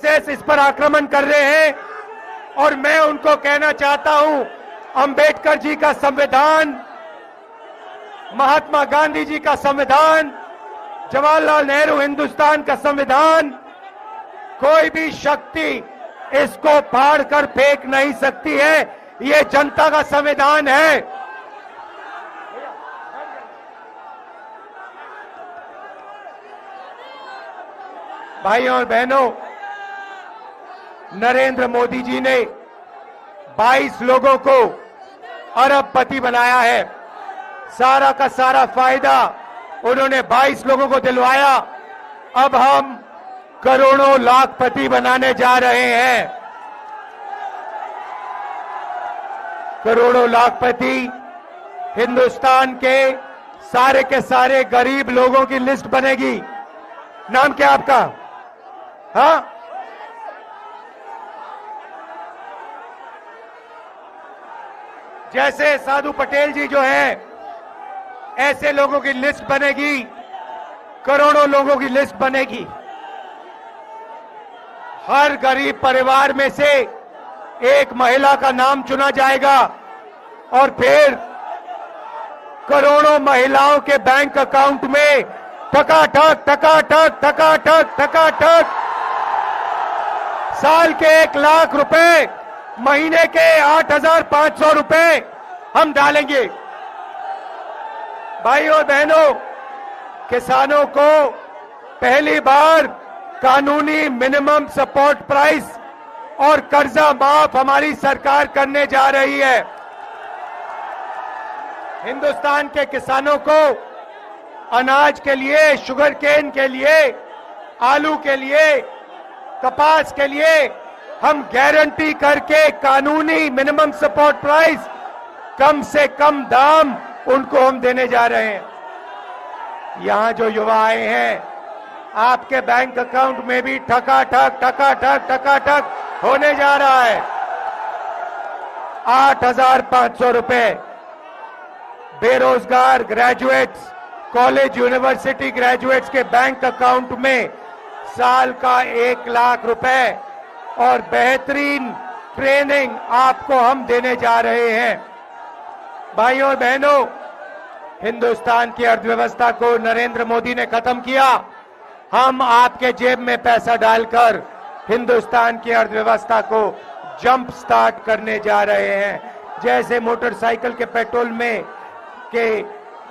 इस पर आक्रमण कर रहे हैं और मैं उनको कहना चाहता हूं, अंबेडकर जी का संविधान, महात्मा गांधी जी का संविधान, जवाहरलाल नेहरू हिंदुस्तान का संविधान, कोई भी शक्ति इसको फाड़ कर फेंक नहीं सकती है। ये जनता का संविधान है। भाइयों और बहनों, नरेंद्र मोदी जी ने 22 लोगों को अरबपति बनाया है। सारा का सारा फायदा उन्होंने 22 लोगों को दिलवाया। अब हम करोड़ों लाखपति बनाने जा रहे हैं। करोड़ों लाखपति हिंदुस्तान के सारे गरीब लोगों की लिस्ट बनेगी। नाम क्या आपका? हाँ, जैसे साधु पटेल जी जो है, ऐसे लोगों की लिस्ट बनेगी, करोड़ों लोगों की लिस्ट बनेगी। हर गरीब परिवार में से एक महिला का नाम चुना जाएगा और फिर करोड़ों महिलाओं के बैंक अकाउंट में टकाटक टकाटक टकाटक टकाटक साल के 1 लाख रुपए, महीने के 8,500 रुपए हम डालेंगे। भाइयों और बहनों, किसानों को पहली बार कानूनी मिनिमम सपोर्ट प्राइस और कर्जा माफ हमारी सरकार करने जा रही है। हिंदुस्तान के किसानों को अनाज के लिए, शुगर केन के लिए, आलू के लिए, कपास के लिए हम गारंटी करके कानूनी मिनिमम सपोर्ट प्राइस, कम से कम दाम उनको हम देने जा रहे हैं। यहां जो युवा आए हैं, आपके बैंक अकाउंट में भी ठकाठक ठकाठक ठकाठक होने जा रहा है। 8,500 रुपए बेरोजगार ग्रेजुएट्स, कॉलेज यूनिवर्सिटी ग्रेजुएट्स के बैंक अकाउंट में साल का 1 लाख रुपए और बेहतरीन ट्रेनिंग आपको हम देने जा रहे हैं। भाइयों और बहनों, हिंदुस्तान की अर्थव्यवस्था को नरेंद्र मोदी ने खत्म किया। हम आपके जेब में पैसा डालकर हिंदुस्तान की अर्थव्यवस्था को जंप स्टार्ट करने जा रहे हैं। जैसे मोटरसाइकिल के पेट्रोल में के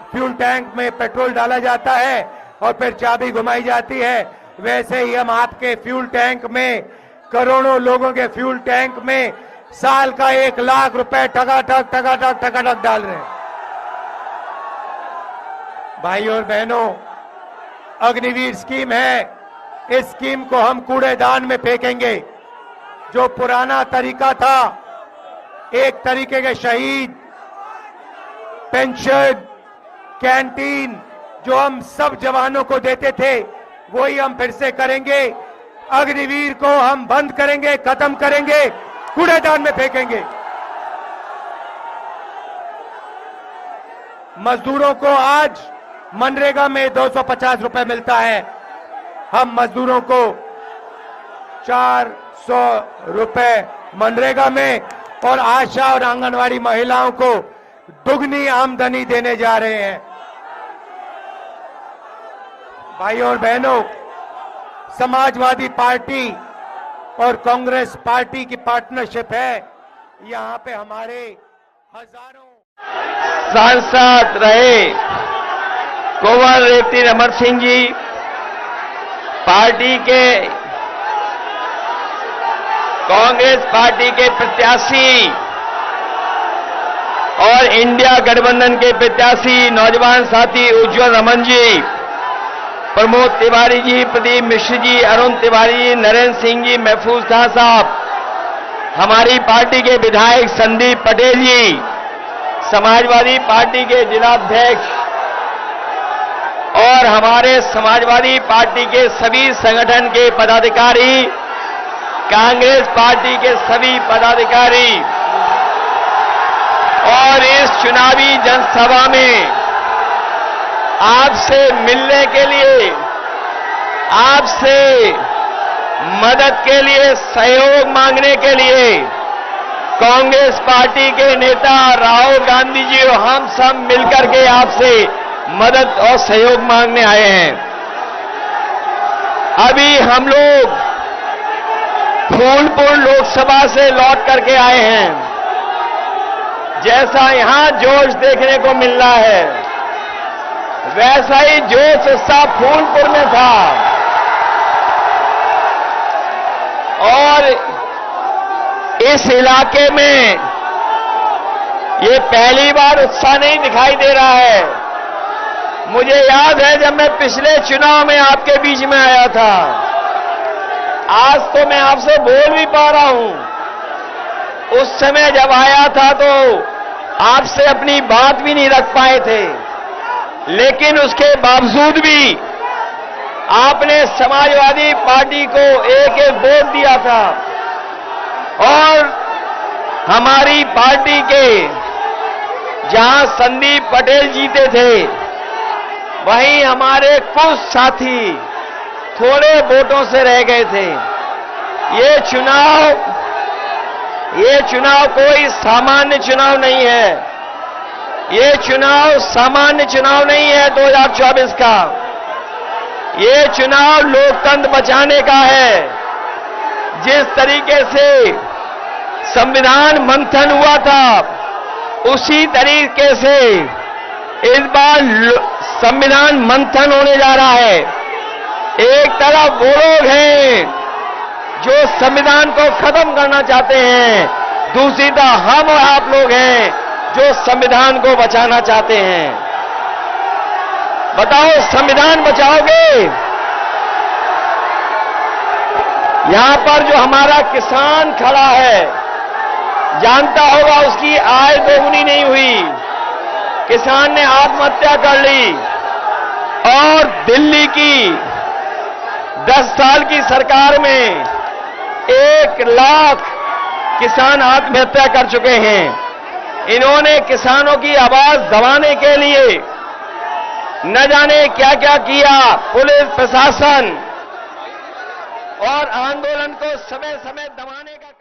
फ्यूल टैंक में पेट्रोल डाला जाता है और फिर चाबी घुमाई जाती है, वैसे ही हम आपके फ्यूल टैंक में, करोड़ों लोगों के फ्यूल टैंक में साल का 1 लाख रुपए टकाटक टकाटक टकाटक डाल रहे हैं। भाइयों और बहनों, अग्निवीर स्कीम है, इस स्कीम को हम कूड़ेदान में फेंकेंगे। जो पुराना तरीका था, एक तरीके के शहीद, पेंशन, कैंटीन जो हम सब जवानों को देते थे, वही हम फिर से करेंगे। अग्निवीर को हम बंद करेंगे, खत्म करेंगे, कूड़ेदान में फेंकेंगे। मजदूरों को आज मनरेगा में 250 रुपए मिलता है। हम मजदूरों को 400 रुपए मनरेगा में और आशा और आंगनवाड़ी महिलाओं को दुगनी आमदनी देने जा रहे हैं। भाइयों और बहनों, समाजवादी पार्टी और कांग्रेस पार्टी की पार्टनरशिप है। यहां पे हमारे हजारों सांसद रहे कुंवर रेवती अमर सिंह जी, पार्टी के, कांग्रेस पार्टी के प्रत्याशी और इंडिया गठबंधन के प्रत्याशी नौजवान साथी उज्जवल रमन जी, प्रमोद तिवारी जी, प्रदीप मिश्र जी, अरुण तिवारी जी, नरेंद्र सिंह जी, महफूज खान साहब, हमारी पार्टी के विधायक संदीप पटेल जी, समाजवादी पार्टी के जिलाध्यक्ष और हमारे समाजवादी पार्टी के सभी संगठन के पदाधिकारी, कांग्रेस पार्टी के सभी पदाधिकारी और इस चुनावी जनसभा में आपसे मिलने के लिए, आपसे मदद के लिए, सहयोग मांगने के लिए कांग्रेस पार्टी के नेता राहुल गांधी जी और हम सब मिलकर के आपसे मदद और सहयोग मांगने आए हैं। अभी हम लोग फूलपुर लोकसभा से लौट करके आए हैं। जैसा यहां जोश देखने को मिल रहा है, वैसा ही जोश उत्साह फूलपुर में था और इस इलाके में ये पहली बार उत्साह नहीं दिखाई दे रहा है। मुझे याद है जब मैं पिछले चुनाव में आपके बीच में आया था, आज तो मैं आपसे बोल भी पा रहा हूं। उस समय जब आया था तो आपसे अपनी बात भी नहीं रख पाए थे, लेकिन उसके बावजूद भी आपने समाजवादी पार्टी को एक एक वोट दिया था और हमारी पार्टी के जहां संदीप पटेल जीते थे, वहीं हमारे कुछ साथी थोड़े वोटों से रह गए थे। ये चुनाव कोई सामान्य चुनाव नहीं है। ये चुनाव सामान्य चुनाव नहीं है 2024 का। ये चुनाव लोकतंत्र बचाने का है। जिस तरीके से संविधान मंथन हुआ था, उसी तरीके से इस बार संविधान मंथन होने जा रहा है। एक तरफ वो लोग हैं जो संविधान को खत्म करना चाहते हैं, दूसरी तरफ हम और आप लोग हैं जो संविधान को बचाना चाहते हैं। बताओ, संविधान बचाओगे? यहां पर जो हमारा किसान खड़ा है, जानता होगा उसकी आय दोगुनी नहीं हुई। किसान ने आत्महत्या कर ली और दिल्ली की 10 साल की सरकार में 1 लाख किसान आत्महत्या कर चुके हैं। इन्होंने किसानों की आवाज दबाने के लिए न जाने क्या क्या किया। पुलिस प्रशासन और आंदोलन को समय समय दबाने का